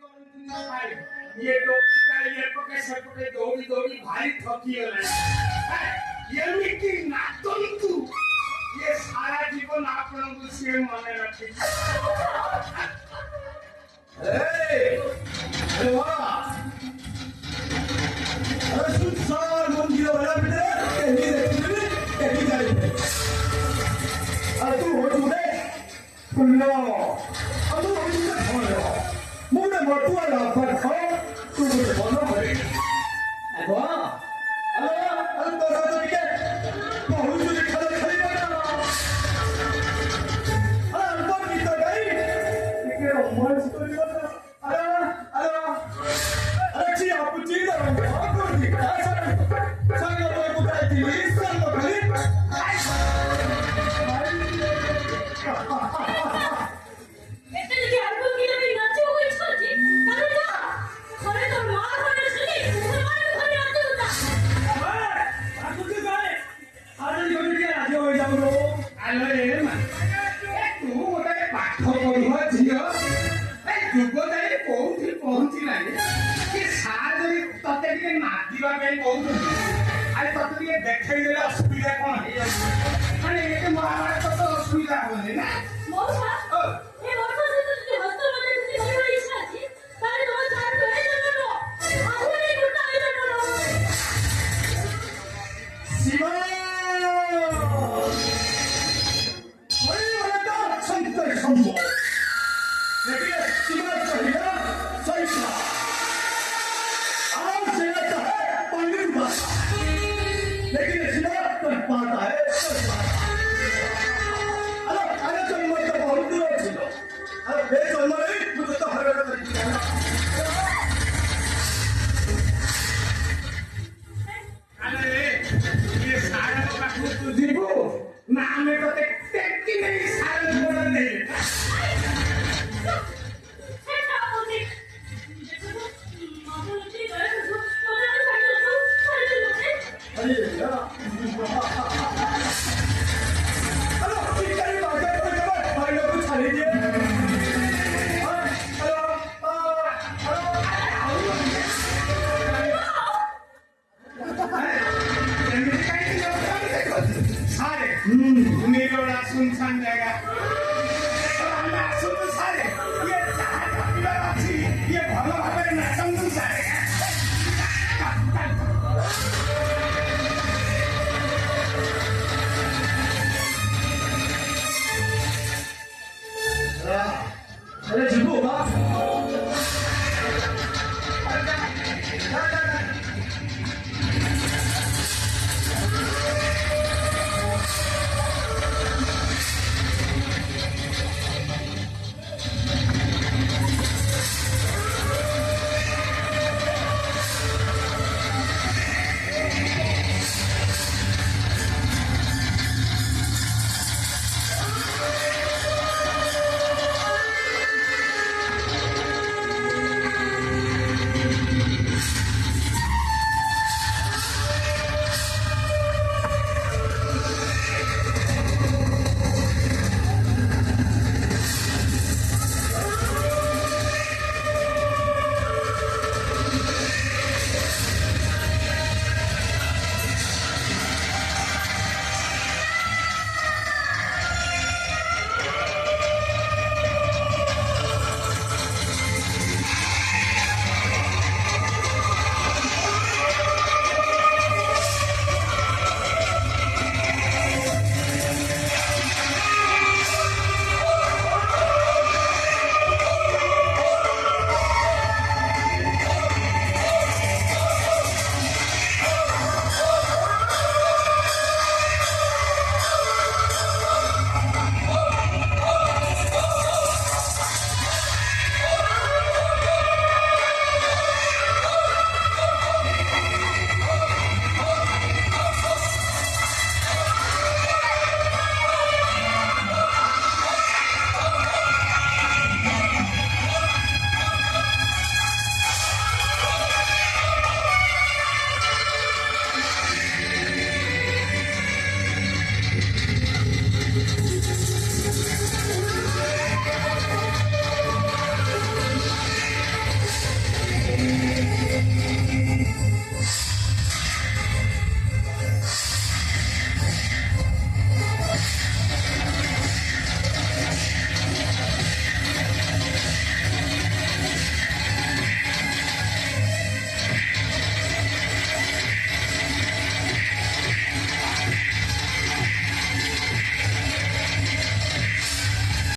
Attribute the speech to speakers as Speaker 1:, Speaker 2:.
Speaker 1: ये टोपी का ये पके सब पके दौड़ी दौड़ी भारी थकी है ये मिट्टी ना तो तू ये सारा जीवन आप लोगों को सेम माने रखे
Speaker 2: अरे वाह अरे सुसार मंदिर वाला बेटे कहीं जाए अरे तू हो तूने पुल्लो अब तू अभी तक हो रहा मुझे मटुआ लाकर खाओ तू मुझे बोलो भरे अरे वाह अरे तो राजा के बहुत मुझे खड़े खड़े बना अरे अंतर की तो गई लेकिन रोमांस तो नहीं बना अरे जी आप जी ना आप को जी संग में बुलाई थी संग में
Speaker 1: देखा महाभारत तो असुविधा होने ना